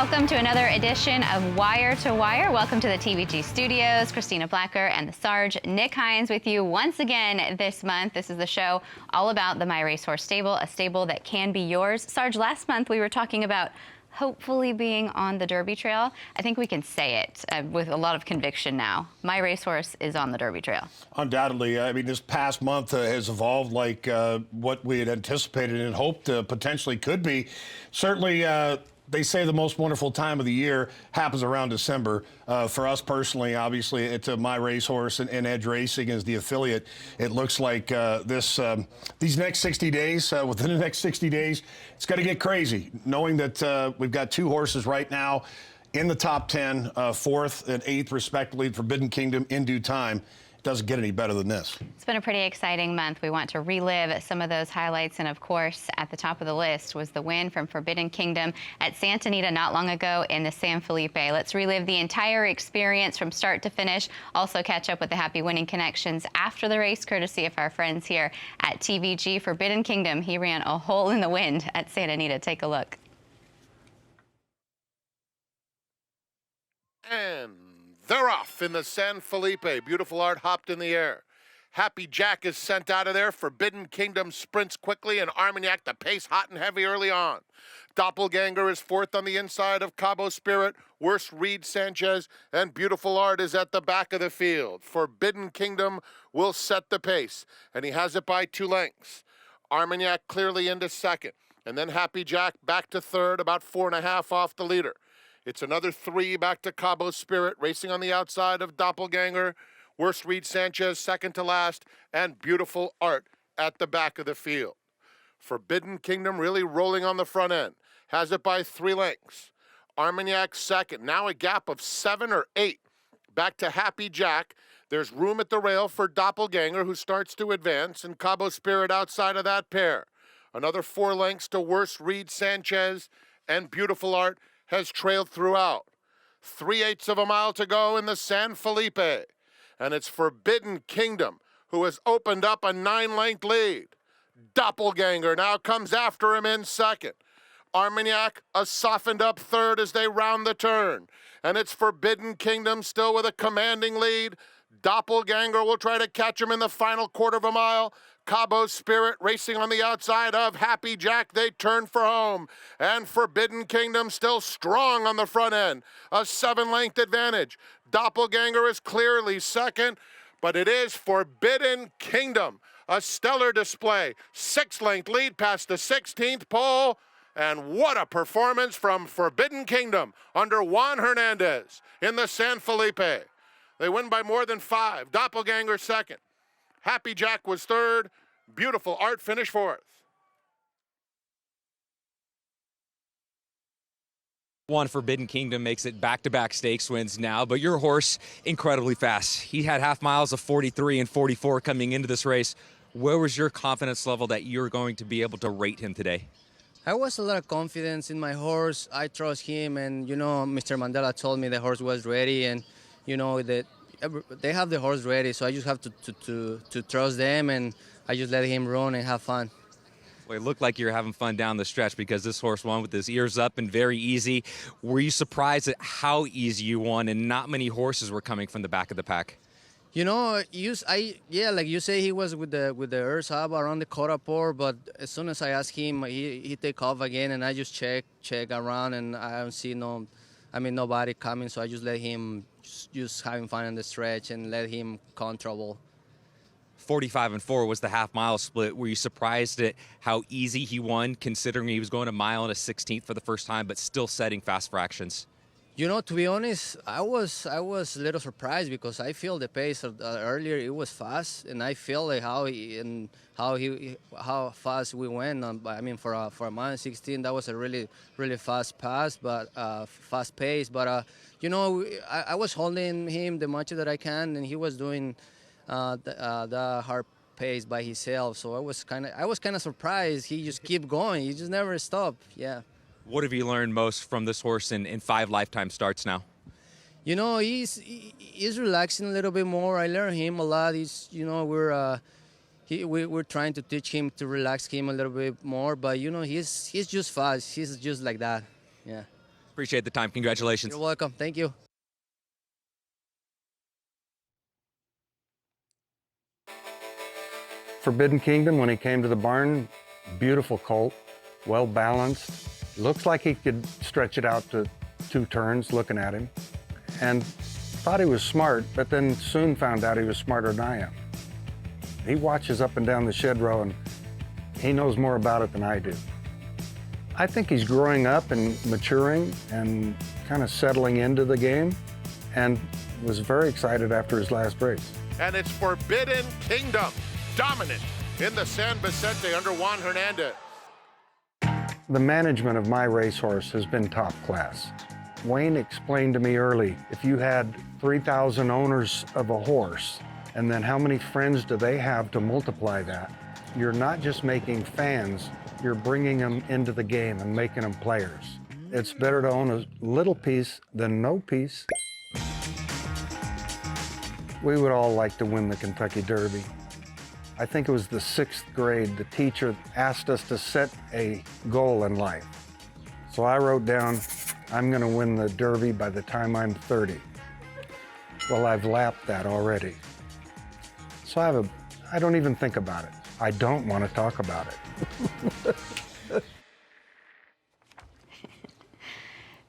Welcome to another edition of Wire to Wire. Welcome to the TVG studios. Christina Blacker and the Sarge, Nick Hines, with you once again this month. This is the show all about the MyRacehorse stable, a stable that can be yours. Sarge, last month we were talking about hopefully being on the Derby Trail. I think we can say it with a lot of conviction now. MyRacehorse is on the Derby Trail. Undoubtedly. I mean, this past month has evolved like what we had anticipated and hoped potentially could be. Certainly, they say the most wonderful time of the year happens around December. For us personally, obviously, it's MyRacehorse and Edge Racing is the affiliate. It looks like these next 60 days, within the next 60 days, it's going to get crazy. Knowing that we've got two horses right now in the top 10, 4th and 8th, respectively, Forbidden Kingdom in due time. It doesn't get any better than this. It's been a pretty exciting month. We want to relive some of those highlights. And of course, at the top of the list was the win from Forbidden Kingdom at Santa Anita not long ago in the San Felipe. Let's relive the entire experience from start to finish. Also catch up with the happy winning connections after the race, courtesy of our friends here at TVG. Forbidden Kingdom, he ran a hole in the wind at Santa Anita. Take a look. And they're off in the San Felipe. Beautiful Art hopped in the air. Happy Jack is sent out of there. Forbidden Kingdom sprints quickly, and Armagnac the pace hot and heavy early on. Doppelganger is 4th on the inside of Cabo Spirit. Worst Reed Sanchez, and Beautiful Art is at the back of the field. Forbidden Kingdom will set the pace, and he has it by 2 lengths. Armagnac clearly into 2nd, and then Happy Jack back to 3rd, about 4.5 off the leader. It's another 3 back to Cabo Spirit, racing on the outside of Doppelganger. Worst Reed Sanchez, 2nd to last, and Beautiful Art at the back of the field. Forbidden Kingdom really rolling on the front end. Has it by 3 lengths. Armagnac 2nd, now a gap of 7 or 8. Back to Happy Jack. There's room at the rail for Doppelganger, who starts to advance, and Cabo Spirit outside of that pair. Another 4 lengths to Worst Reed Sanchez, and Beautiful Art has trailed throughout. 3/8 of a mile to go in the San Felipe. And it's Forbidden Kingdom who has opened up a 9-length lead. Doppelganger now comes after him in 2nd. Armagnac a softened up 3rd as they round the turn. And it's Forbidden Kingdom still with a commanding lead. Doppelganger will try to catch him in the final 1/4 of a mile. Cabo Spirit racing on the outside of Happy Jack. They turn for home. And Forbidden Kingdom still strong on the front end. A 7-length advantage. Doppelganger is clearly 2nd, but it is Forbidden Kingdom. A stellar display. 6-length lead past the 16th pole. And what a performance from Forbidden Kingdom under Juan Hernandez in the San Felipe. They win by more than 5. Doppelganger 2nd. Happy Jack was 3rd. Beautiful Art finished 4th. One Forbidden Kingdom makes it back-to-back stakes wins now, but your horse, incredibly fast. He had half miles of 43 and 44 coming into this race. Where was your confidence level that you're going to be able to rate him today? I was a lot of confidence in my horse. I trust him, and, you know, Mr. Mandella told me the horse was ready, and, you know, that they have the horse ready, so I just have to trust them, and I just let him run and have fun. Well, it looked like you were having fun down the stretch because this horse won with his ears up and very easy. Were you surprised at how easy you won and not many horses were coming from the back of the pack? You know, like you say, he was with the ears up around the Corapor, but as soon as I asked him, he take off again, and I just check around, and I don't see nobody coming, so I just let him just having fun in the stretch and let him control. 45 and 4 was the half-mile split. Were you surprised at how easy he won, considering he was going a mile and a 16th for the first time, but still setting fast fractions? You know, to be honest, I was a little surprised because I feel the pace earlier. It was fast, and I feel like how fast we went. I mean, for a mile and 16, that was a really fast pass, but fast pace. But you know, I was holding him the much that I can, and he was doing the hard pace by himself. So I was kind of surprised. He just kept going. He just never stopped. Yeah. What have you learned most from this horse in 5 lifetime starts now? You know, he's relaxing a little bit more. I learned him a lot. We're trying to teach him to relax him a little bit more. But you know, he's just fast. He's just like that. Yeah. Appreciate the time. Congratulations. You're welcome. Thank you. Forbidden Kingdom, when he came to the barn, beautiful colt, well balanced. Looks like he could stretch it out to 2 turns looking at him. And thought he was smart, but then soon found out he was smarter than I am. He watches up and down the shed row and he knows more about it than I do. I think he's growing up and maturing and kind of settling into the game, and was very excited after his last race. And it's Forbidden Kingdom, dominant in the San Vicente under Juan Hernandez. The management of MyRacehorse has been top class. Wayne explained to me early, if you had 3,000 owners of a horse, and then how many friends do they have to multiply that? You're not just making fans, you're bringing them into the game and making them players. It's better to own a little piece than no piece. We would all like to win the Kentucky Derby. I think it was the 6th grade, the teacher asked us to set a goal in life. So I wrote down, I'm gonna win the Derby by the time I'm 30. Well, I've lapped that already. So I don't even think about it. I don't want to talk about it.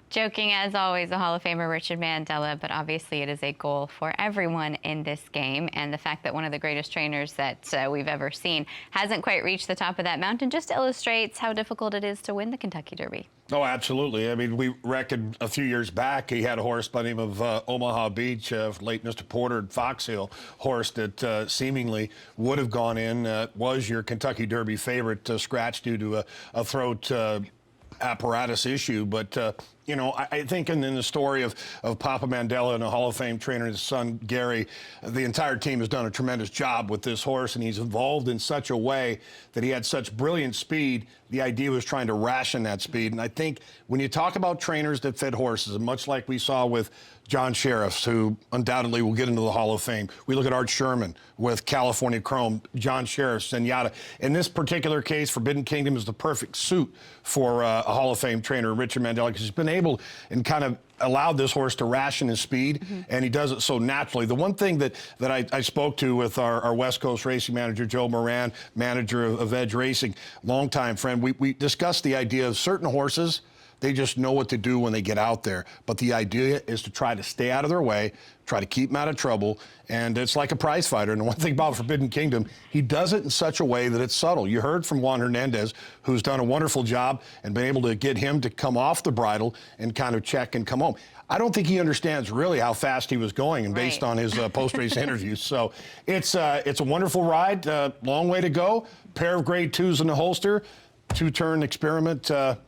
Joking, as always, the Hall of Famer Richard Mandella, but obviously it is a goal for everyone in this game. And the fact that one of the greatest trainers that we've ever seen hasn't quite reached the top of that mountain just illustrates how difficult it is to win the Kentucky Derby. Oh, absolutely. I mean, we reckoned a few years back he had a horse by the name of Omaha Beach, late Mr. Porter at Fox Hill, horse that seemingly would have gone in, was your Kentucky Derby favorite, scratch due to a throat apparatus issue. But, you know, I think in the story of Papa Mandella and a Hall of Fame trainer and his son, Gary, the entire team has done a tremendous job with this horse, and he's evolved in such a way that he had such brilliant speed. The idea was trying to ration that speed. And I think when you talk about trainers that fit horses, and much like we saw with John Sheriffs, who undoubtedly will get into the Hall of Fame. We look at Art Sherman with California Chrome, John Sheriffs, and yada. In this particular case, Forbidden Kingdom is the perfect suit for a Hall of Fame trainer, Richard Mandella, because he's been able and kind of allowed this horse to ration his speed, and he does it so naturally. The one thing that I spoke to with our West Coast racing manager, Joe Moran, manager of Edge Racing, longtime friend, we discussed the idea of certain horses, they just know what to do when they get out there. But the idea is to try to stay out of their way, try to keep them out of trouble, and it's like a prize fighter. And the one thing about Forbidden Kingdom, he does it in such a way that it's subtle. You heard from Juan Hernandez, who's done a wonderful job and been able to get him to come off the bridle and kind of check and come home. I don't think he understands really how fast he was going, and based on his post-race interviews. So it's a wonderful ride, long way to go. Pair of grade 2s in the holster, 2-turn experiment, A+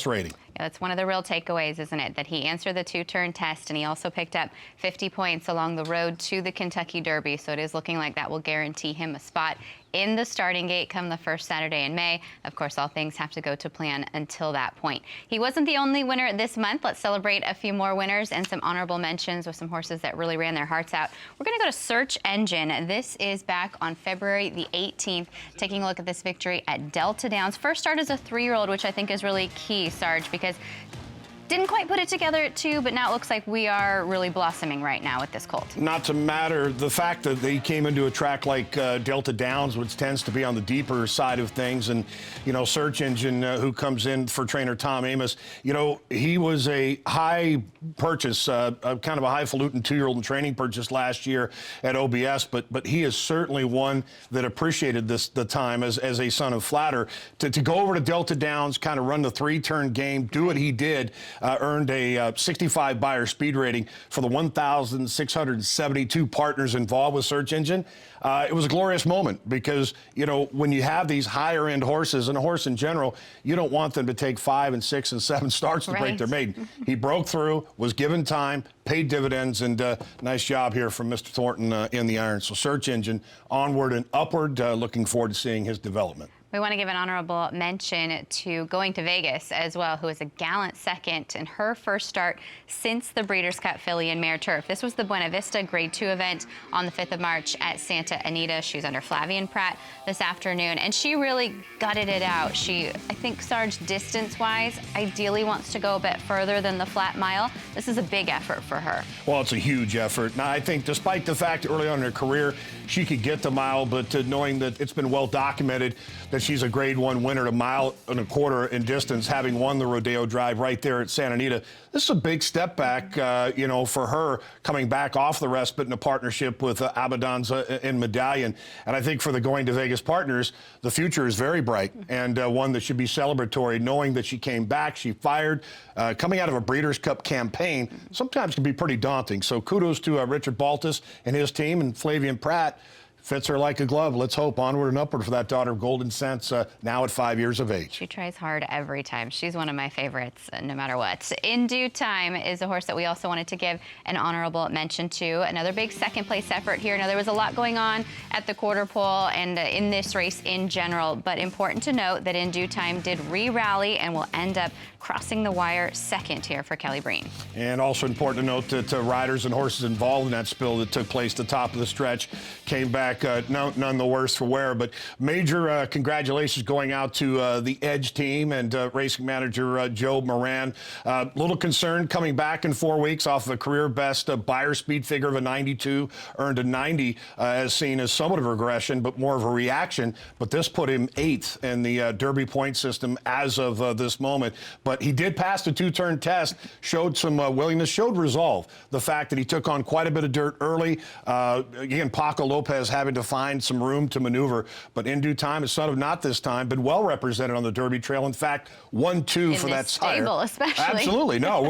rating. That's one of the real takeaways, isn't it? That he answered the 2-turn test, and he also picked up 50 points along the road to the Kentucky Derby. So it is looking like that will guarantee him a spot in the starting gate come the first Saturday in May. Of course, all things have to go to plan until that point. He wasn't the only winner this month. Let's celebrate a few more winners and some honorable mentions with some horses that really ran their hearts out. We're going to go to Search Engine. This is back on February the 18th, taking a look at this victory at Delta Downs. First start as a 3-year-old, which I think is really key, Sarge, because didn't quite put it together at 2, but now it looks like we are really blossoming right now with this colt. Not to matter the fact that they came into a track like Delta Downs, which tends to be on the deeper side of things, and, you know, Search Engine, who comes in for trainer Tom Amos, you know, he was a high purchase, kind of a highfalutin 2-year-old in training purchase last year at OBS, but he is certainly one that appreciated the time as a son of Flatter. To go over to Delta Downs, kind of run the 3-turn game, do what he did, earned a 65 buyer speed rating for the 1,672 partners involved with Search Engine. It was a glorious moment because, you know, when you have these higher end horses, and a horse in general, you don't want them to take 5 and 6 and 7 starts to break their maiden. He broke through, was given time, paid dividends, and nice job here from Mr. Thornton in the iron. So Search Engine onward and upward, looking forward to seeing his development. We want to give an honorable mention to Going to Vegas as well, who was a gallant second in her first start since the Breeders' Cup Filly and Mare Turf. This was the Buena Vista Grade 2 event on the 5th of March at Santa Anita. She was under Flavian Pratt this afternoon, and she really gutted it out. She, I think, Sarge, distance-wise, ideally wants to go a bit further than the flat mile. This is a big effort for her. Well, it's a huge effort. Now, I think despite the fact early on in her career she could get the mile, but knowing that it's been well documented that she's a Grade 1 winner at 1.25 miles in distance, having won the Rodeo Drive right there at Santa Anita, this is a big step back, for her coming back off the respite in a partnership with Abadanza and Medallion. And I think for the Going to Vegas partners, the future is very bright and one that should be celebratory, knowing that she came back, she fired, coming out of a Breeders' Cup campaign, sometimes can be pretty daunting. So kudos to Richard Baltus and his team, and Flavian Pratt fits her like a glove. Let's hope onward and upward for that daughter of Golden Sense, now at 5 years of age. She tries hard every time. She's one of my favorites, no matter what. In Due Time is a horse that we also wanted to give an honorable mention to. Another big second-place effort here. Now, there was a lot going on at the quarter pole and in this race in general, but important to note that In Due Time did re-rally and will end up crossing the wire second here for Kelly Breen. And also important to note that riders and horses involved in that spill that took place at the top of the stretch came back none the worse for wear. But major congratulations going out to the Edge team and racing manager Joe Moran. Little concerned coming back in 4 weeks off of a career best buyer speed figure of a 92, earned a 90, as seen as somewhat of a regression, but more of a reaction. But this put him 8th in the Derby point system as of this moment. But he did pass the 2-turn test, showed some willingness, showed resolve. The fact that he took on quite a bit of dirt early. Again, Paco Lopez having to find some room to maneuver. But In Due Time, his son of Not This Time, been well represented on the Derby trail. In fact, 1-2 for that sire. Stable, especially. Absolutely. No,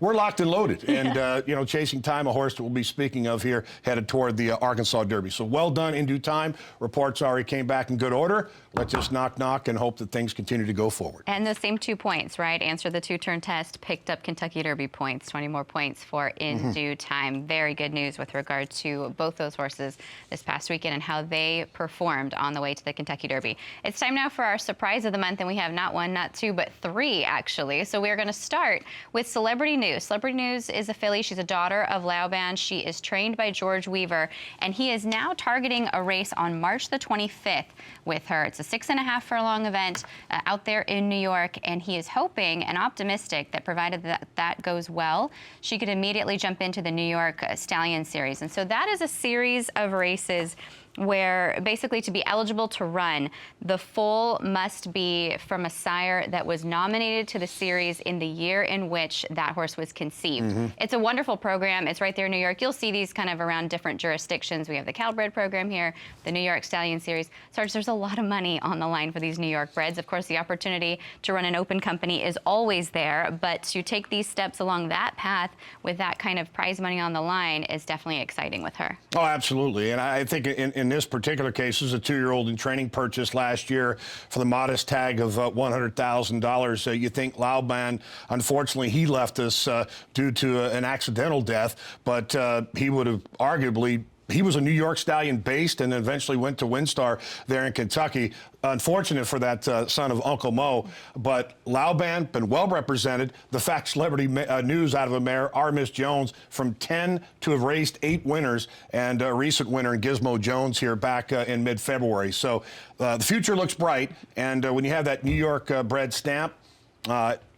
we're locked and loaded. And, Chasing Time, a horse that we'll be speaking of here, headed toward the Arkansas Derby. So well done, In Due Time. Reports are he came back in good order. Let's just knock and hope that things continue to go forward. And the same 2 points, right? Answered the 2-turn test, picked up Kentucky Derby points, 20 more points for In Due Time. Very good news with regard to both those horses this past weekend and how they performed on the way to the Kentucky Derby. It's time now for our surprise of the month, and we have not 1, not 2, but 3, actually. So we are going to start with Celebrity News. Celebrity News is a filly. She's a daughter of Laoban. She is trained by George Weaver, and he is now targeting a race on March the 25th with her. It's a 6.5 furlong event out there in New York, and he is hoping and optimistic that provided that goes well, she could immediately jump into the New York Stallion Series. And so that is a series of races where basically to be eligible to run, the foal must be from a sire that was nominated to the series in the year in which that horse was conceived. It's a wonderful program. It's right there in New York. You'll see these kind of around different jurisdictions. We have the Calbred program here, the New York Stallion Series. Sarge, there's a lot of money on the line for these New York breds. Of course, the opportunity to run an open company is always there, but to take these steps along that path with that kind of prize money on the line is definitely exciting with her. Oh, absolutely. And I think in this particular case, this is a 2-year-old in training purchase last year for the modest tag of $100,000. You think Laoban, unfortunately, he left us due to an accidental death, but he would have arguably. He was a New York Stallion based and eventually went to WinStar there in Kentucky. Unfortunate for that son of Uncle Mo, but Laoban been well represented. The fact Celebrity News out of a mare, R. Miss Jones, from 10 to have raced 8 winners, and a recent winner in Gizmo Jones here back in mid-February. So the future looks bright, and when you have that New York bred stamp,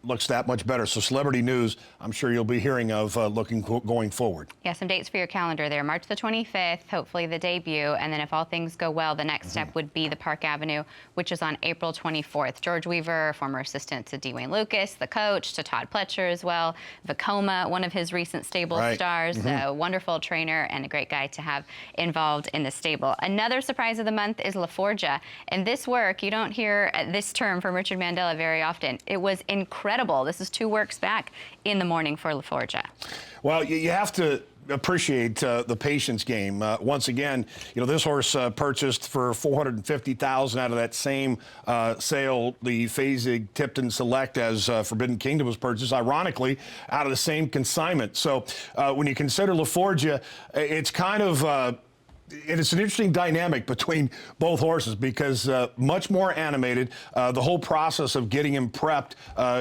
looks that much better. So Celebrity News, I'm sure you'll be hearing of going forward. Yeah, some dates for your calendar there. March the 25th, hopefully the debut. And then if all things go well, the next step would be the Park Avenue, which is on April 24th. George Weaver, former assistant to Dwayne Lucas, the coach, to Todd Pletcher as well. Vacoma, one of his recent stable stars, a wonderful trainer and a great guy to have involved in the stable. Another surprise of the month is Laforgia. And this work, you don't hear this term from Richard Mandella very often. It was incredible. This is 2 works back in the morning for Laforgia. Well, you have to appreciate the patience game. Once again, this horse purchased for $450,000 out of that same sale, the Phasig Tipton Select, as Forbidden Kingdom was purchased, ironically, out of the same consignment. So when you consider Laforgia, it's kind of it's an interesting dynamic between both horses because much more animated. The whole process of getting him prepped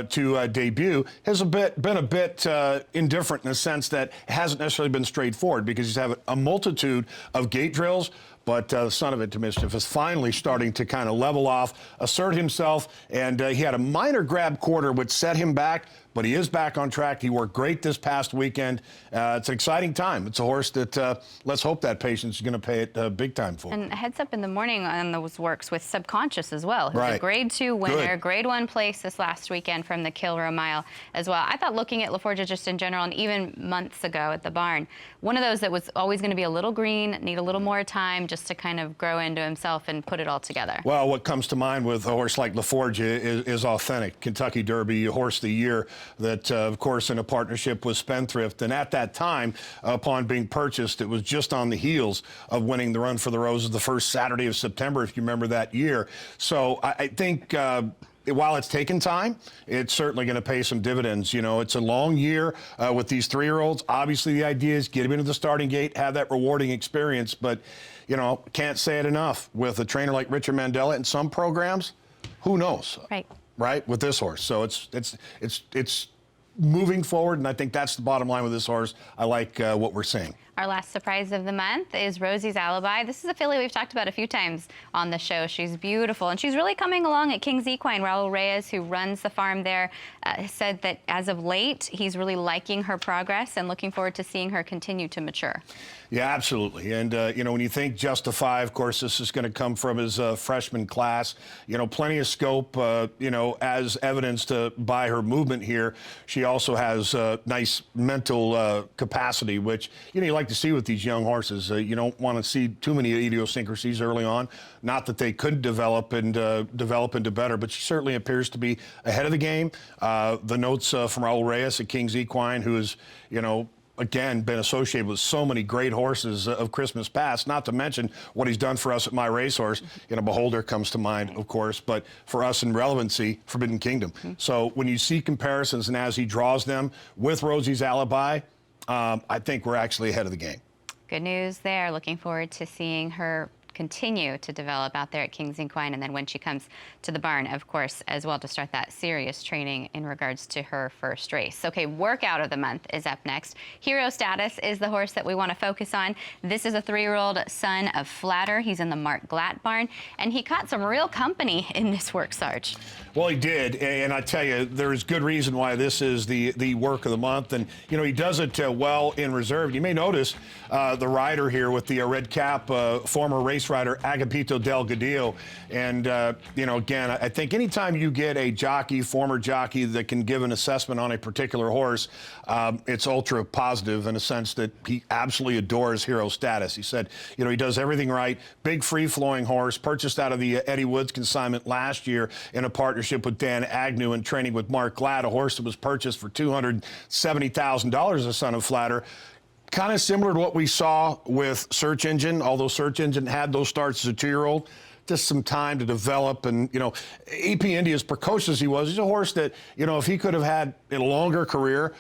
to debut has been a bit indifferent in the sense that it hasn't necessarily been straightforward because he's had a multitude of gate drills. But the son of it to mischief is finally starting to kind of level off, assert himself, and he had a minor grab quarter which set him back, but he is back on track. He worked great this past weekend. It's an exciting time. It's a horse that let's hope that patience is going to pay it big time for. And heads up in the morning on those works with Subconscious as well. Who's Right. a Grade 2 winner, Good. Grade 1 place this last weekend from the Kilrow Mile as well. I thought looking at Laforgia just in general, and even months ago at the barn, one of those that was always going to be a little green, need a little more time just to kind of grow into himself and put it all together. Well, what comes to mind with a horse like Laforgia is authentic. Kentucky Derby Horse of the Year that, of course, in a partnership with Spendthrift. And at that time, upon being purchased, it was just on the heels of winning the Run for the Roses the first Saturday of September, if you remember that year. So I think while it's taken time, it's certainly going to pay some dividends. You know, it's a long year with these 3-year-olds. Obviously, the idea is get them into the starting gate, have that rewarding experience. But, you know, can't say it enough. With a trainer like Richard Mandella in some programs, who knows? Right, with this horse. So it's moving forward, and I think that's the bottom line with this horse. I like what we're seeing. Our last surprise of the month is Rosie's Alibi. This is a filly we've talked about a few times on the show. She's beautiful, and she's really coming along at King's Equine. Raul Reyes, who runs the farm there, said that as of late, he's really liking her progress and looking forward to seeing her continue to mature. Yeah, absolutely. And, you know, when you think Justify, of course, this is going to come from his freshman class. You know, plenty of scope, you know, as evidenced by her movement here. She also has nice mental capacity, which, you know, you like to see with these young horses. You don't want to see too many idiosyncrasies early on. Not that they couldn't develop and develop into better, but she certainly appears to be ahead of the game. The notes from Raul Reyes at King's Equine, who is, you know, again, been associated with so many great horses of Christmas past, not to mention what he's done for us at MyRacehorse. You know, Beholder comes to mind, of course, but for us in relevancy, Forbidden Kingdom. So when you see comparisons and as he draws them with Rosie's Alibi, I think we're actually ahead of the game. Good news there. Looking forward to seeing her continue to develop out there at King's Equine, and then when she comes to the barn, of course, as well, to start that serious training in regards to her first race. Okay, workout of the month is up next. Hero Status is the horse that we want to focus on. This is a 3-year-old son of Flatter. He's in the Mark Glatt barn, and he caught some real company in this work, Sarge. Well, he did, and I tell you, there's good reason why this is the work of the month, and, you know, he does it well in reserve. You may notice the rider here with the red cap, former race rider Agapito Delgadillo, and, you know, again, I think anytime you get a jockey, former jockey, that can give an assessment on a particular horse, it's ultra positive in a sense that he absolutely adores Hero Status. He said, you know, he does everything right. Big free-flowing horse, purchased out of the Eddie Woods consignment last year in a partnership with Dan Agnew and training with Mark Glatt, a horse that was purchased for $270,000, a son of Flatter. Kind of similar to what we saw with Search Engine, although Search Engine had those starts as a 2-year-old. Just some time to develop, and, you know, AP India, as precocious as he was, he's a horse that, you know, if he could have had a longer career,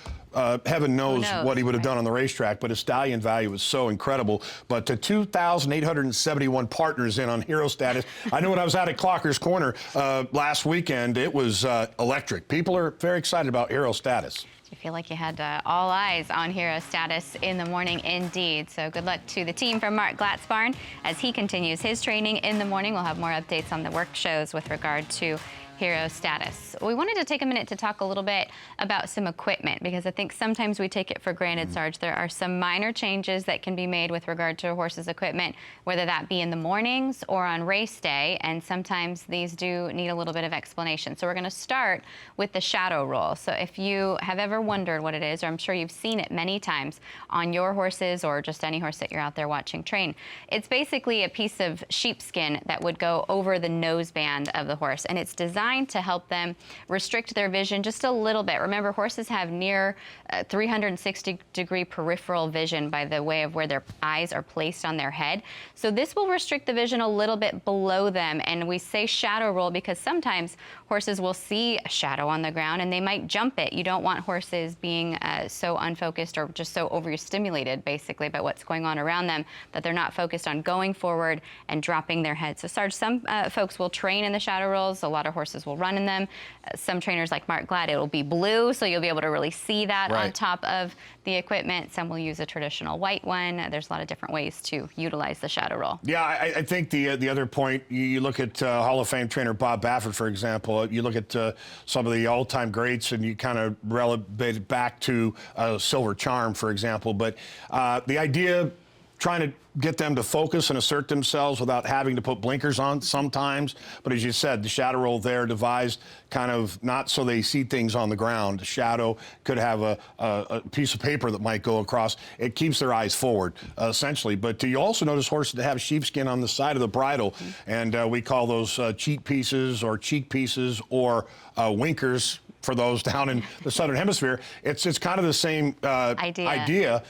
heaven knows what he would have done on the racetrack, but his stallion value was so incredible. But to 2,871 partners in on Hero Status. I know when I was out at Clocker's Corner last weekend, it was electric. People are very excited about Hero Status. I feel like you had all eyes on Hero Status in the morning, indeed. So good luck to the team from Mark Glatt's barn as he continues his training in the morning. We'll have more updates on the work shows with regard to Hero Status. We wanted to take a minute to talk a little bit about some equipment, because I think sometimes we take it for granted, Sarge. There are some minor changes that can be made with regard to a horse's equipment, whether that be in the mornings or on race day, and sometimes these do need a little bit of explanation. So we're going to start with the shadow roll. So if you have ever wondered what it is, or I'm sure you've seen it many times on your horses or just any horse that you're out there watching train, it's basically a piece of sheepskin that would go over the noseband of the horse, and it's designed designed to help them restrict their vision just a little bit. Remember, horses have near 360-degree peripheral vision by the way of where their eyes are placed on their head. So this will restrict the vision a little bit below them. And we say shadow roll because sometimes horses will see a shadow on the ground and they might jump it. You don't want horses being so unfocused or just so overstimulated, basically, by what's going on around them that they're not focused on going forward and dropping their head. So, Sarge, some folks will train in the shadow rolls. A lot of horses will run in them. Some trainers like Mark Glad, it will be blue, so you'll be able to really see that on top of the equipment. Some will use a traditional white one. There's a lot of different ways to utilize the shadow roll. Yeah, I think the other point, you look at Hall of Fame trainer Bob Baffert, for example. You look at some of the all-time greats, and you kind of relevate it back to Silver Charm, for example. But the idea, trying to get them to focus and assert themselves without having to put blinkers on sometimes. But as you said, the shadow roll there devised kind of not so they see things on the ground. The shadow could have a piece of paper that might go across. It keeps their eyes forward, essentially. But you also notice horses that have sheepskin on the side of the bridle, and we call those cheek pieces or cheek pieces or winkers, for those down in the Southern Hemisphere. It's kind of the same idea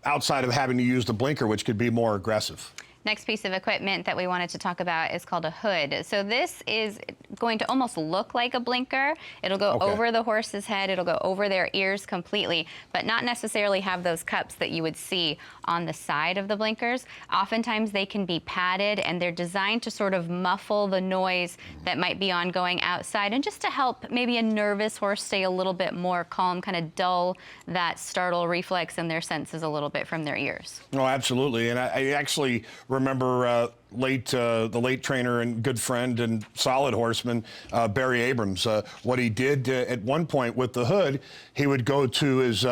outside of having to use the blinker, which could be more aggressive. Next piece of equipment that we wanted to talk about is called a hood. So this is going to almost look like a blinker. It'll go over the horse's head. It'll go over their ears completely, but not necessarily have those cups that you would see on the side of the blinkers. Oftentimes they can be padded, and they're designed to sort of muffle the noise that might be ongoing outside, and just to help maybe a nervous horse stay a little bit more calm, kind of dull that startle reflex in their senses a little bit from their ears. Oh, absolutely. And I actually remember the late trainer and good friend and solid horseman, Barry Abrams. What he did at one point with the hood, he would go to his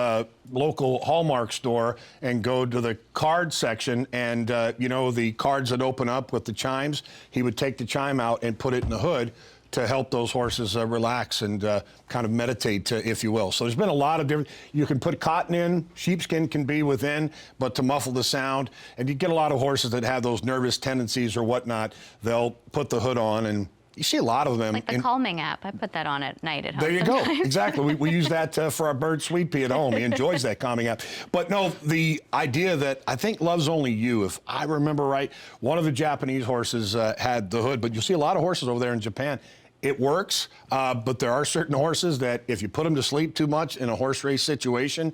local Hallmark store and go to the card section, and you know, the cards that open up with the chimes, he would take the chime out and put it in the hood to help those horses relax and kind of meditate, if you will. So there's been a lot of different, you can put cotton in, sheepskin can be within, but to muffle the sound. And you get a lot of horses that have those nervous tendencies or whatnot, they'll put the hood on, and you see a lot of them. Like the calming app. I put that on at night at home. There you go. Exactly. We use that for our bird Sweet Pea at home. He enjoys that calming app. But no, the idea that I think Love's Only You, if I remember right, one of the Japanese horses had the hood, but you'll see a lot of horses over there in Japan. It works, but there are certain horses that if you put them to sleep too much in a horse race situation,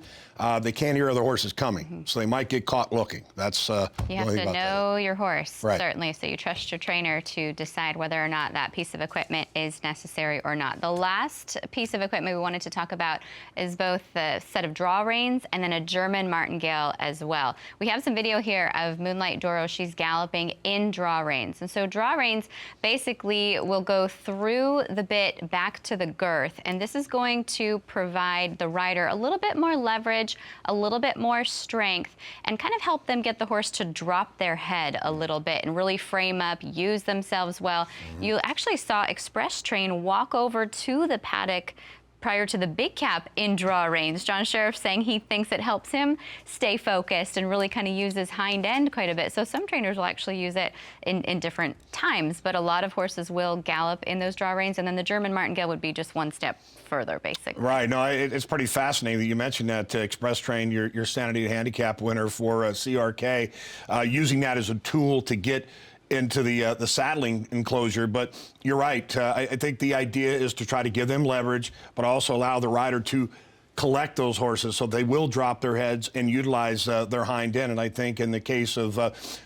they can't hear other horses coming. So they might get caught looking. That's you have to know your horse, certainly, so you trust your trainer to decide whether or not that piece of equipment is necessary or not. The last piece of equipment we wanted to talk about is both the set of draw reins and then a German Martingale as well. We have some video here of Moonlight Doro. She's galloping in draw reins. And so draw reins basically will go through the bit back to the girth, and this is going to provide the rider a little bit more leverage, a little bit more strength, and kind of help them get the horse to drop their head a little bit and really frame up, use themselves well. You actually saw Express Train walk over to the paddock prior to the big cap in draw reins. John Sheriff saying he thinks it helps him stay focused and really kind of use his hind end quite a bit. So some trainers will actually use it in different times, but a lot of horses will gallop in those draw reins, and then the German Martingale would be just one step further, basically. Right. No, it's pretty fascinating that you mentioned that Express Train, your Sanity Handicap winner for CRK, using that as a tool to get into the saddling enclosure. But you're right. I think the idea is to try to give them leverage, but also allow the rider to collect those horses so they will drop their heads and utilize their hind end. And I think in the case of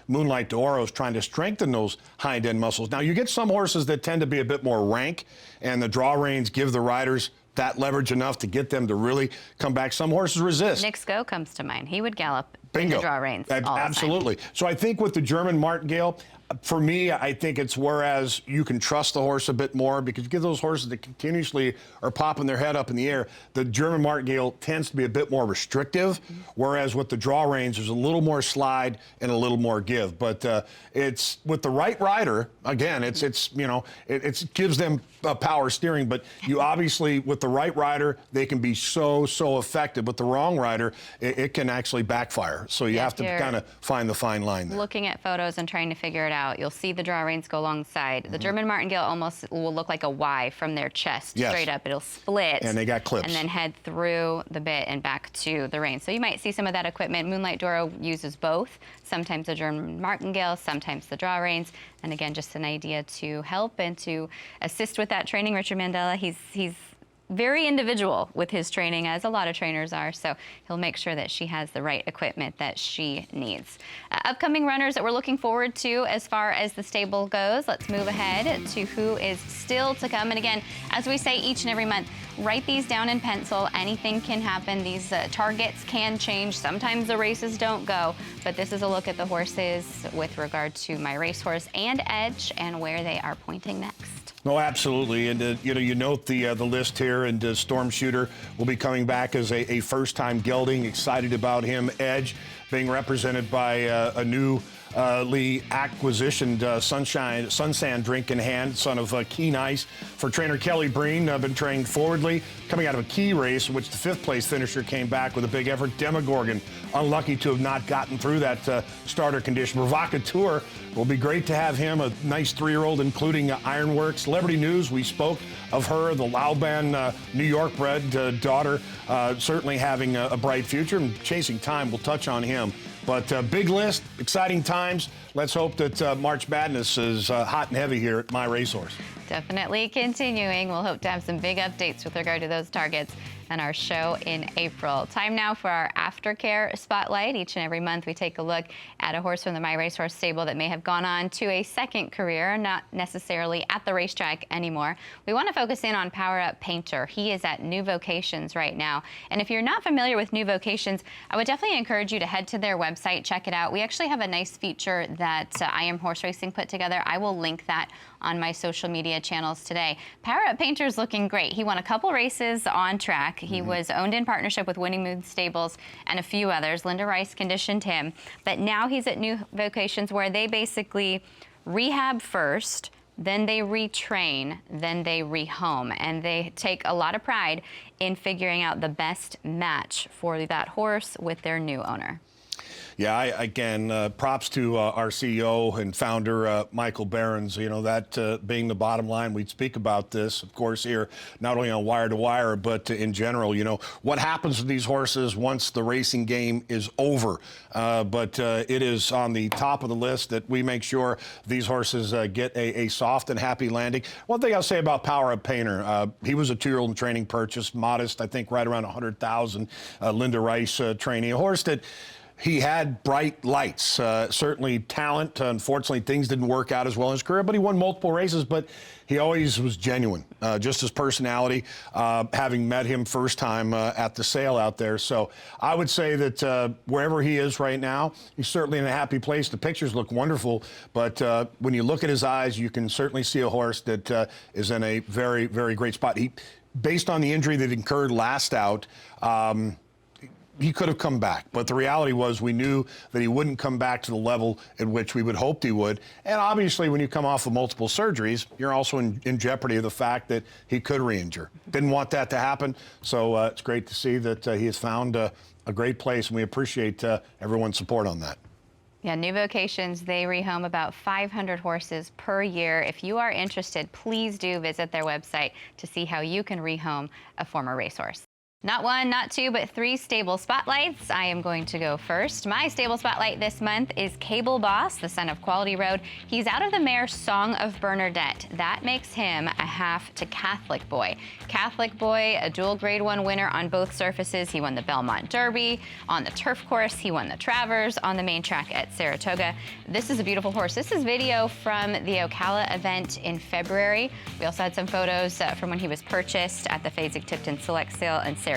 Moonlight Doro's trying to strengthen those hind end muscles. Now, you get some horses that tend to be a bit more rank, and the draw reins give the riders that leverage enough to get them to really come back. Some horses resist. Nick Sko comes to mind. He would gallop Bingo. in the draw reins all Absolutely. the time. So I think with the German Martingale, for me, I think it's whereas you can trust the horse a bit more, because you give those horses that continuously are popping their head up in the air. The German Martingale tends to be a bit more restrictive, whereas with the draw reins, there's a little more slide and a little more give. But it's with the right rider, again, it gives them power steering. But you obviously, with the right rider, they can be so effective. With the wrong rider, it can actually backfire. there. So you have to kind of find the fine line there. Looking at photos and trying to figure it out, you'll see the draw reins go alongside. The German Martingale almost will look like a Y from their chest straight up. It'll split. And they got clips. And then head through the bit and back to the reins. So you might see some of that equipment. Moonlight Doro uses both. Sometimes the German Martingale, sometimes the draw reins. And again, just an idea to help and to assist with that training. Richard Mandella, he's very individual with his training, as a lot of trainers are, so he'll make sure that she has the right equipment that she needs. Upcoming runners that we're looking forward to as far as the stable goes. Let's move ahead to who is still to come. And again, as we say each and every month, write these down in pencil. Anything can happen. These targets can change. Sometimes the races don't go, but this is a look at the horses with regard to MyRacehorse and Edge and where they are pointing next. No, absolutely, and you note the list here, and Storm Shooter will be coming back as a first-time gelding. Excited about him. Edge being represented by a newly acquisitioned Sunsand drink in hand, son of Keen Ice. For trainer Kelly Breen, been trained forwardly, coming out of a key race in which the 5th place finisher came back with a big effort. Demogorgon, unlucky to have not gotten through that starter condition. Provocateur will be great to have him, a nice 3-year-old, including Ironworks. Celebrity News, we spoke of her, the Lauban, New York bred daughter, certainly having a bright future. And Chasing Time, we'll touch on him. But big list, exciting times. Let's hope that March Madness is hot and heavy here at MyRacehorse. Definitely continuing. We'll hope to have some big updates with regard to those targets and our show in April. Time now for our Aftercare Spotlight. Each and every month we take a look at a horse from the MyRacehorse stable that may have gone on to a second career, not necessarily at the racetrack anymore. We want to focus in on Power Up Paynter. He is at New Vocations right now. And if you're not familiar with New Vocations, I would definitely encourage you to head to their website, check it out. We actually have a nice feature that I Am Horse Racing put together. I will link that on my social media channels today. Power Up Paynter is looking great. He won a couple races on track. He was owned in partnership with Winning Mood Stables and a few others. Linda Rice conditioned him. But now he's at New Vocations, where they basically rehab first, then they retrain, then they rehome. And they take a lot of pride in figuring out the best match for that horse with their new owner. Yeah, again, props to our CEO and founder, Michael Behrens. You know, that being the bottom line, we'd speak about this, of course, here, not only on Wire to Wire, but in general. You know, what happens to these horses once the racing game is over? But it is on the top of the list that we make sure these horses get a soft and happy landing. One thing I'll say about Power Up Paynter, he was a 2-year-old in training purchase, modest, I think right around 100,000, Linda Rice training. A horse that he had bright lights, certainly talent. Unfortunately, things didn't work out as well in his career, but he won multiple races, but he always was genuine, just his personality, having met him first time at the sale out there. So I would say that wherever he is right now, he's certainly in a happy place. The pictures look wonderful, but when you look at his eyes, you can certainly see a horse that is in a very, very great spot. He, based on the injury that incurred last out, he could have come back, but the reality was we knew that he wouldn't come back to the level at which we would hoped he would. And obviously, when you come off of multiple surgeries, you're also in jeopardy of the fact that he could re-injure. Didn't want that to happen, so it's great to see that he has found a great place, and we appreciate everyone's support on that. Yeah, New Vocations, they rehome about 500 horses per year. If you are interested, please do visit their website to see how you can rehome a former racehorse. Not one, not two, but 3 stable spotlights. I am going to go first. My stable spotlight this month is Cable Boss, the son of Quality Road. He's out of the mare Song of Bernadette. That makes him a half to Catholic Boy. Catholic Boy, a dual Grade 1 winner on both surfaces. He won the Belmont Derby. On the turf course, he won the Travers. On the main track at Saratoga. This is a beautiful horse. This is video from the Ocala event in February. We also had some photos from when he was purchased at the Fasig-Tipton Select Sale in Saratoga.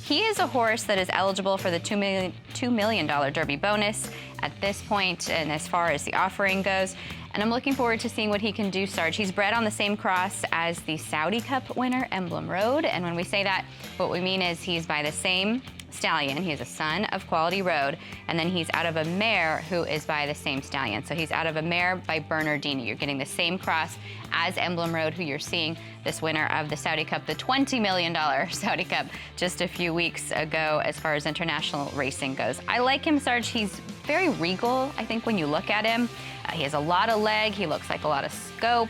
He is a horse that is eligible for the $2 million Derby bonus at this point, and as far as the offering goes. And I'm looking forward to seeing what he can do, Sarge. He's bred on the same cross as the Saudi Cup winner, Emblem Road. And when we say that, what we mean is he's by the same stallion. He's a son of Quality Road, and then he's out of a mare who is by the same stallion. So he's out of a mare by Bernardini. You're getting the same cross as Emblem Road, who you're seeing this winner of the Saudi Cup, the $20 million Saudi Cup, just a few weeks ago as far as international racing goes. I like him, Sarge. He's very regal, I think, when you look at him. He has a lot of leg. He looks like a lot of scope.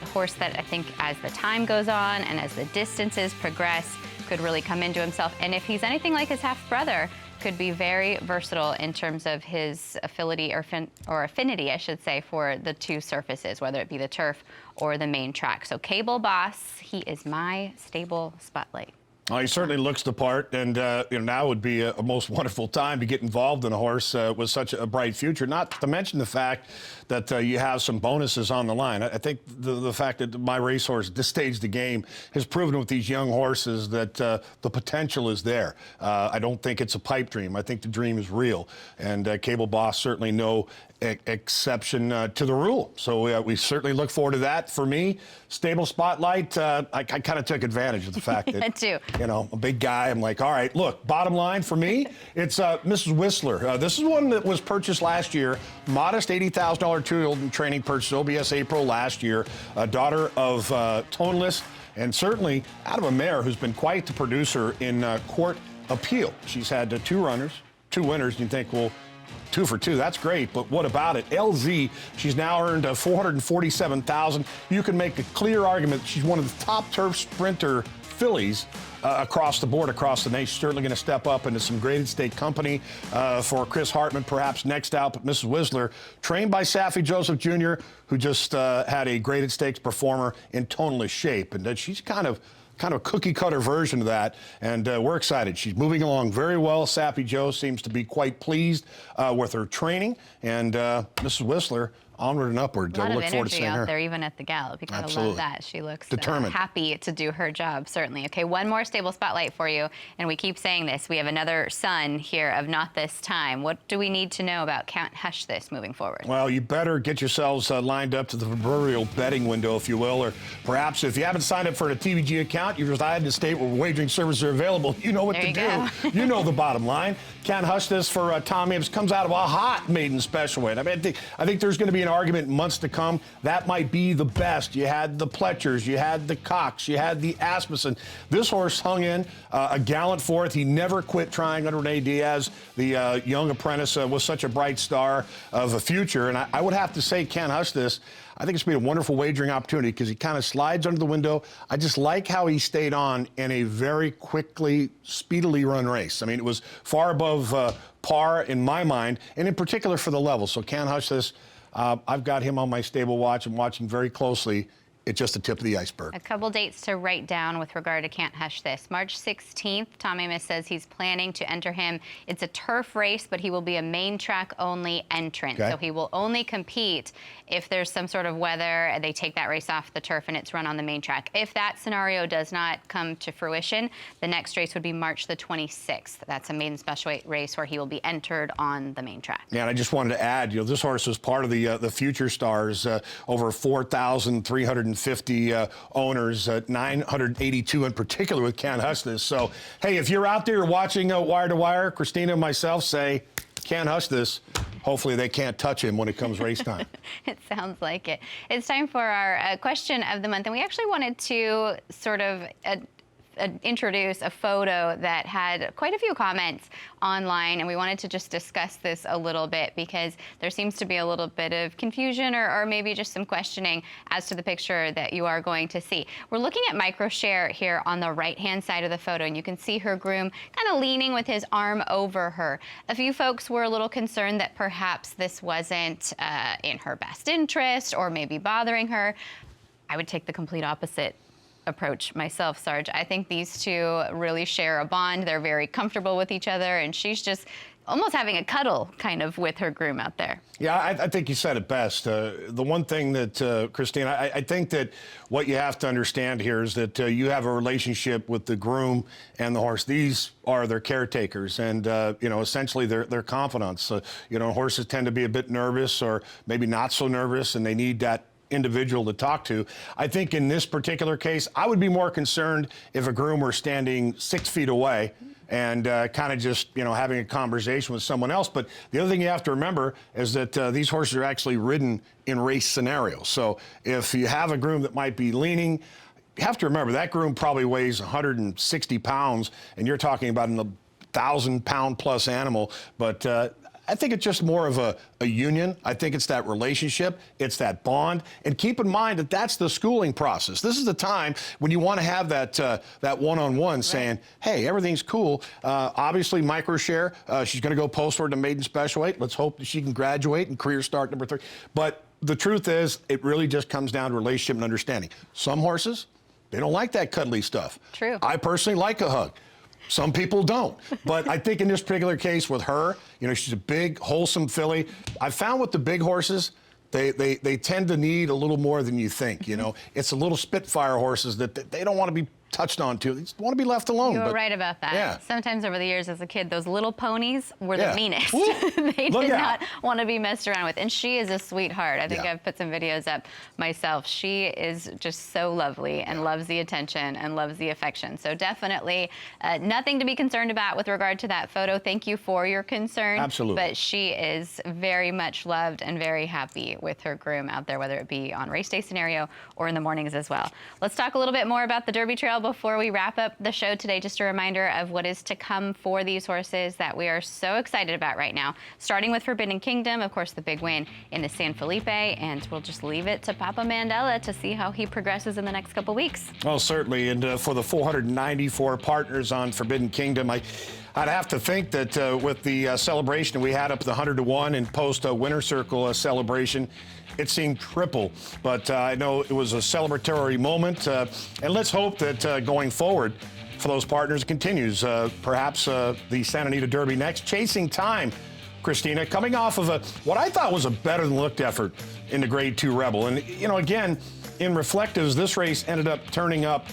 A horse that I think as the time goes on and as the distances progress could really come into himself. And if he's anything like his half-brother, could be very versatile in terms of his affinity I should say, for the two surfaces, whether it be the turf or the main track. So Cable Boss, he is my stable spotlight. He certainly looks the part, and now would be a most wonderful time to get involved in a horse with such a bright future. Not to mention the fact that you have some bonuses on the line. I think the fact that MyRacehorse, at this stage of the game, has proven with these young horses that the potential is there. I don't think it's a pipe dream. I think the dream is real, and Cable Boss certainly no exception to the rule. So we certainly look forward to that. For me, stable spotlight, I kind of took advantage of the fact that, too. A big guy. I'm like, all right, look, bottom line for me, it's Mrs. Whistler. This is one that was purchased last year, modest $80,000 two-year-old training purchase, OBS April last year, a daughter of Toneless, and certainly out of a mare who's been quite the producer in court appeal. She's had two runners, two winners, and you think, well, 2 for 2, that's great, but what about it? LZ, she's now earned $447,000. You can make a clear argument she's one of the top turf sprinter fillies across the board, across the nation. She's certainly going to step up into some graded stake company for Chris Hartman, perhaps next out. But Mrs. Whistler, trained by Saffie Joseph Jr., who just had a graded stakes performer in toneless shape, and she's kind of a cookie-cutter version of that, and we're excited. She's moving along very well. Sappy Joe seems to be quite pleased with her training, and Mrs. Whistler, onward and upward. A lot look of forward to energy seeing out her there, even at the Gallop. You gotta Absolutely. love that. She looks Determined. happy to do her job, certainly. Okay, one more stable spotlight for you, and we keep saying this. We have another son here of Not This Time. What do we need to know about Can't Hush This moving forward? Well, you better get yourselves lined up to the proverbial betting window, if you will, or perhaps if you haven't signed up for a TVG account, you reside in a state where wagering services are available, you know what There to you do. You know the bottom line. Can't Hush This for Tom Ames comes out of a hot maiden special weight. I mean, I think there's going to be an argument in months to come. That might be the best. You had the Pletchers, you had the Cox, you had the Asmussen. This horse hung in a gallant fourth. He never quit trying under Renee Diaz. The young apprentice was such a bright star of a future. And I would have to say, Can't Hush This, I think it's going to be a wonderful wagering opportunity because he kind of slides under the window. I just like how he stayed on in a very quickly, speedily run race. I mean, it was far above par in my mind, and in particular for the level. So Can't Hush This. I've got him on my stable watch. I'm watching very closely. It's just the tip of the iceberg. A couple dates to write down with regard to Can't Hush This. March 16th, Tom Ames says he's planning to enter him. It's a turf race, but he will be a main track only entrant. Okay. So he will only compete if there's some sort of weather and they take that race off the turf and it's run on the main track. If that scenario does not come to fruition, the next race would be March the 26th. That's a maiden special weight race where he will be entered on the main track. Yeah, and I just wanted to add, this horse is part of the Future Stars, over 4,350 owners, 982 in particular with Can't Hush This. So, hey, if you're out there watching Wire to Wire, Christina and myself say, Can't Hush This. Hopefully they can't touch him when it comes race time. It sounds like it. It's time for our question of the month, and we actually wanted to sort of introduce a photo that had quite a few comments online, and we wanted to just discuss this a little bit because there seems to be a little bit of confusion or maybe just some questioning as to the picture that you are going to see. We're looking at microshare here on the right-hand side of the photo, and you can see her groom kind of leaning with his arm over her. A few folks were a little concerned that perhaps this wasn't in her best interest or maybe bothering her. I would take the complete opposite approach myself, Sarge. I think these two really share a bond. They're very comfortable with each other, and she's just almost having a cuddle kind of with her groom out there. Yeah, I think you said it best. The one thing that, Christina, I think that what you have to understand here is that you have a relationship with the groom and the horse. These are their caretakers and, essentially their confidants. Horses tend to be a bit nervous or maybe not so nervous, and they need that individual to talk to. I think in this particular case, I would be more concerned if a groom were standing 6 feet away and kind of just, having a conversation with someone else. But the other thing you have to remember is that these horses are actually ridden in race scenarios. So if you have a groom that might be leaning, you have to remember that groom probably weighs 160 pounds, and you're talking about a 1,000-pound plus animal. But I think it's just more of a union. I think it's that relationship. It's that bond. And keep in mind that that's the schooling process. This is the time when you want to have that one-on-one saying, hey, everything's cool. Obviously, micro-share. She's going to go postward to maiden special weight. Let's hope that she can graduate and career start number 3. But the truth is, it really just comes down to relationship and understanding. Some horses, they don't like that cuddly stuff. True. I personally like a hug. Some people don't. But I think in this particular case with her, she's a big, wholesome filly. I found with the big horses, they tend to need a little more than you think, It's the little Spitfire horses that they don't want to be touched on too. They just want to be left alone. You were right about that. Yeah. Sometimes over the years as a kid, those little ponies were the meanest. They Look did out. not want to be messed around with. And she is a sweetheart. I think I've put some videos up myself. She is just so lovely and loves the attention and loves the affection. So definitely nothing to be concerned about with regard to that photo. Thank you for your concern. Absolutely. But she is very much loved and very happy with her groom out there, whether it be on race day scenario or in the mornings as well. Let's talk a little bit more about the Derby Trail before we wrap up the show today. Just a reminder of what is to come for these horses that we are so excited about right now. Starting with Forbidden Kingdom, of course, the big win in the San Felipe, and we'll just leave it to Papa Mandella to see how he progresses in the next couple weeks. Well, certainly, and for the 494 partners on Forbidden Kingdom, I'd have to think that with the celebration we had up at the 100-to-1 and post-Winter Circle celebration, it seemed triple. But I know it was a celebratory moment, and let's hope that going forward for those partners it continues. Perhaps the Santa Anita Derby next. Chasing Time, Christina, coming off of what I thought was a better-than-looked effort in the Grade 2 Rebel. And, again, in reflectives, this race ended up turning up,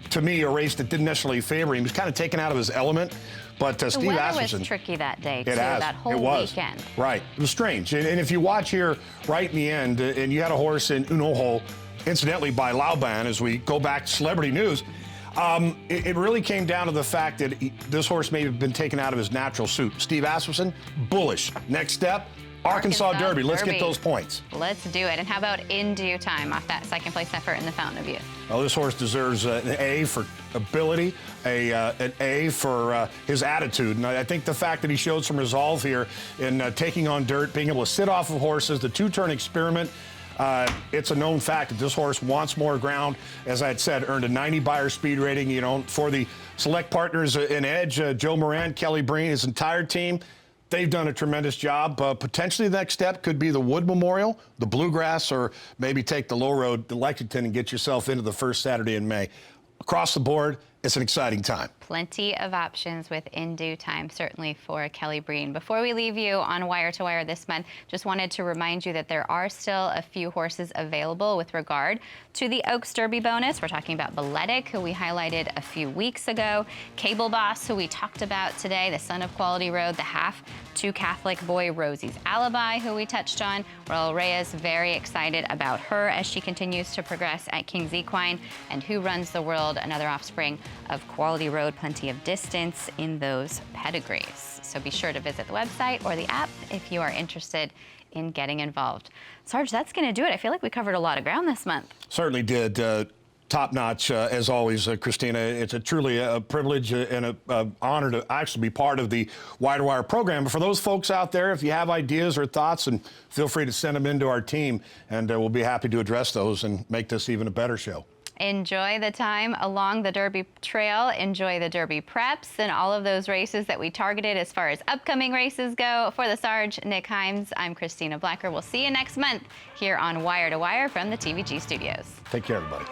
to me, a race that didn't necessarily favor him. He was kind of taken out of his element. But Steve The weather Asmussen was tricky that day, too, it that whole weekend. Right. It was strange. And if you watch here right in the end, and you had a horse in Unoho, incidentally by Lauban, as we go back to celebrity news, it really came down to the fact that this horse may have been taken out of his natural suit. Steve Asmussen, bullish. Next step, Arkansas Derby. Let's get those points. Let's do it. And how about In Due Time off that second place effort in the Fountain of Youth? Well, this horse deserves an A for ability, an A for his attitude. And I think the fact that he showed some resolve here in taking on dirt, being able to sit off of horses, the two-turn experiment, it's a known fact that this horse wants more ground. As I had said, earned a 90 Beyer speed rating. For the select partners in Edge, Joe Moran, Kelly Breen, his entire team, they've done a tremendous job. Potentially the next step could be the Wood Memorial, the Bluegrass, or maybe take the low road to Lexington and get yourself into the first Saturday in May. Across the board, it's an exciting time. Plenty of options with In Due Time, certainly for Kelly Breen. Before we leave you on Wire to Wire this month, just wanted to remind you that there are still a few horses available with regard to the Oaks Derby bonus. We're talking about Balletic, who we highlighted a few weeks ago, Cable Boss, who we talked about today, the son of Quality Road, the half to Catholic boy Rosie's Alibi, who we touched on. Raul Reyes, very excited about her as she continues to progress at King's Equine, and Who Runs the World, another offspring of Quality Road, plenty of distance in those pedigrees. So be sure to visit the website or the app if you are interested in getting involved. Sarge, that's going to do it. I feel like we covered a lot of ground this month. Certainly did. Top notch, as always, Christina. It's truly a privilege and an honor to actually be part of the Wire to Wire program. But for those folks out there, if you have ideas or thoughts, and feel free to send them into our team, and we'll be happy to address those and make this even a better show. Enjoy the time along the Derby Trail. Enjoy the Derby preps and all of those races that we targeted as far as upcoming races go. For the Sarge, Nick Hines, I'm Christina Blacker. We'll see you next month here on Wire to Wire from the TVG studios. Take care, everybody.